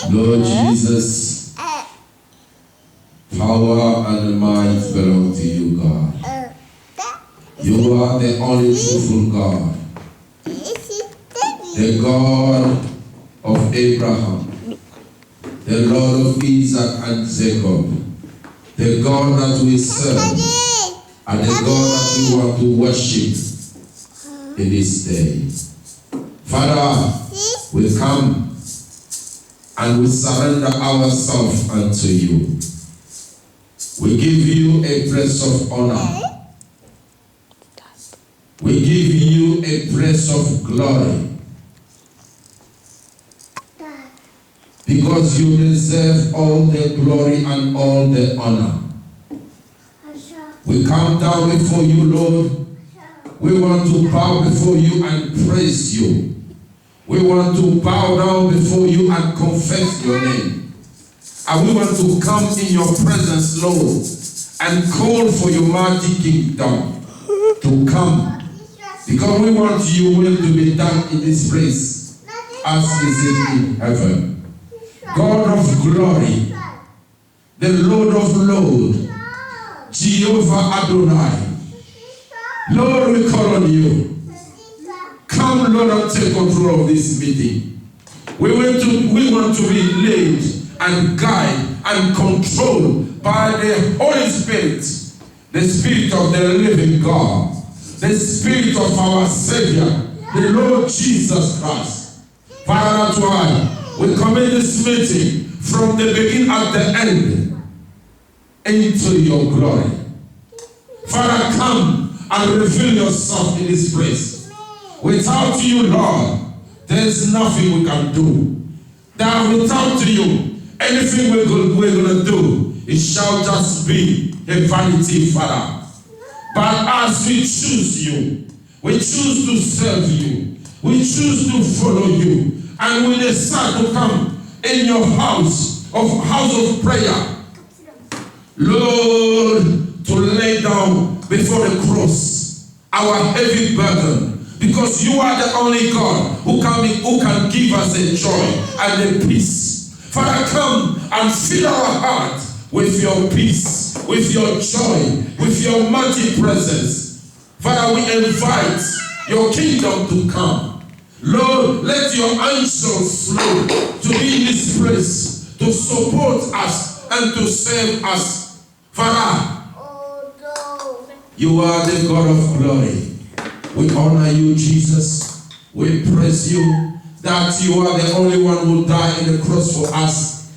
Lord Jesus, power and might belong to you, God. You are the only truthful God, the God of Abraham, the Lord of Isaac and Jacob, the God that we serve, and the God that we want to worship in this day. Father, we come and we surrender ourselves unto you. We give you a place of honor. We give you a place of glory. Because you deserve all the glory and all the honor. We come down before you, Lord, we want to bow before you and praise you. We want to bow down before you and confess your name. And we want to come in your presence, Lord, and call for your mighty kingdom to come. Because we want your will to be done in this place as is it in heaven. God of glory, the Lord of Lords, Jehovah Adonai. Lord, we call on you. Come, Lord, and take control of this meeting. We want to be led and guided and controlled by the Holy Spirit, the Spirit of the living God, the Spirit of our Savior, the Lord Jesus Christ. Father, that's why we commit this meeting from the beginning at the end into your glory. Father, come and reveal yourself in this place. Without you, Lord, there is nothing we can do. That without you, anything we're going to do, it shall just be a vanity, Father. But as we choose you, we choose to serve you, we choose to follow you, and we decide to come in your house of prayer, Lord, to lay down before the cross our heavy burden, because you are the only God who can give us a joy and a peace. Father, come and fill our heart with your peace, with your joy, with your mighty presence. Father, we invite your kingdom to come. Lord, let your angels flow to be in this place, to support us and to save us. Father, you are the God of glory. We honor you, Jesus. We praise you that you are the only one who died on the cross for us.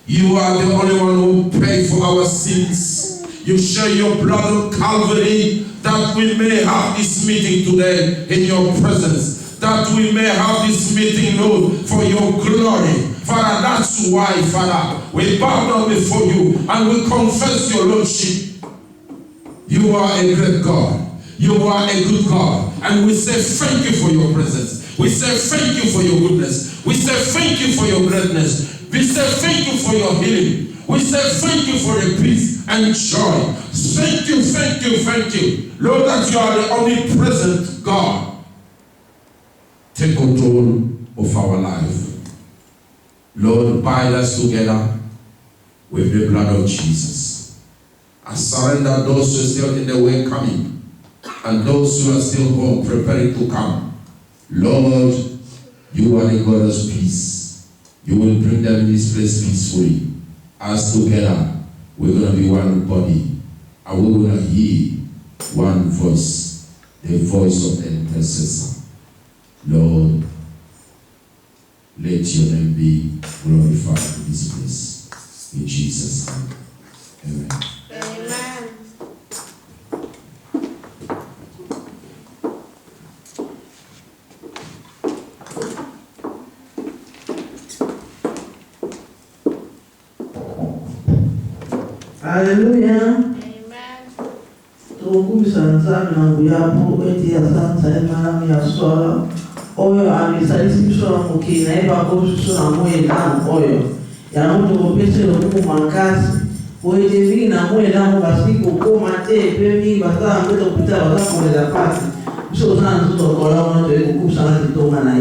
You are the only one who paid for our sins. You shed your blood on Calvary that we may have this meeting today in your presence. That we may have this meeting, Lord, for your glory. Father, that's why, Father, we bow down before you and we confess your Lordship. You are a great God. You are a good God. And we say thank you for your presence. We say thank you for your goodness. We say thank you for your greatness. We say thank you for your healing. We say thank you for the peace and joy. Thank you, thank you, thank you. Lord, that you are the omnipresent God. Take control of our life. Lord, bind us together with the blood of Jesus. I surrender those who are still in the way coming, and those who are still home preparing to come. Lord, you are the God of peace. You will bring them in this place peacefully. As together, we're going to be one body, and we're going to hear one voice, the voice of the intercessor. Lord, let your name be glorified in this place. In Jesus' name. Amen. Amen. Hallelujah. Amen. Tukubisanza nanguyapo eti asanta emana ya swala oyo amisalisiso mukina eba kosuso na moye na oyo ya mtu kopese lokumu makasi oye vina moye na mubasiku koma te pemi basa mbeto kupita basa mweza pasi biso sana nzuto kola wana tuwe kukusana titonga na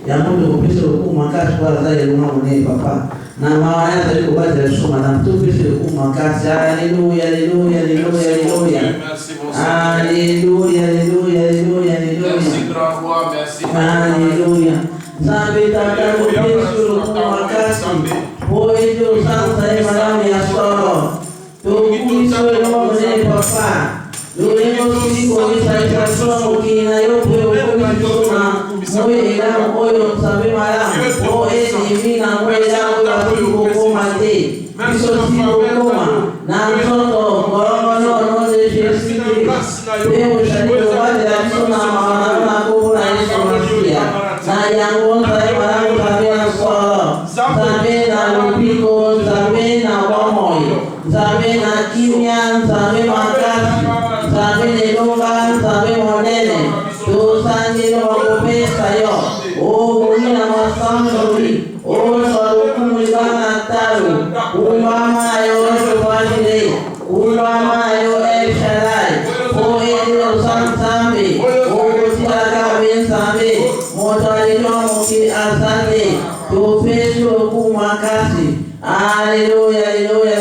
ya mtu kopese lokumu makasi kwa zaye luna mune papa na mawana ya zaliko bazi ya soma na mtu kopese lokumu makasi. Hallelujah, hallelujah, hallelujah, hallelujah. Alléluia, alléluia, alléluia, alléluia. Merci, grand roi, merci. Alléluia. Zambe tata kupesu kumakasi. Oejo santa e madame ya soro. Tokuiso elomone papa. Loremo siko isa isa somo kina yope okumisona. Moe elam oyo sabe malam. Oe divina moe elam oyo siko komate. Iso siko koma. Na msoto ngoromo no de Jésus. Leo shaido wale ya sona maana kubura Yesu Masia. Na yangu ntai marangu tabe na soro. Tabe na lupiko, tabe na wamoyo. Tabe na kimya, tabe makasi. Tabe nelonga, tabe monene. asante. Tupesho kumwakasi. Haleluya, haleluya,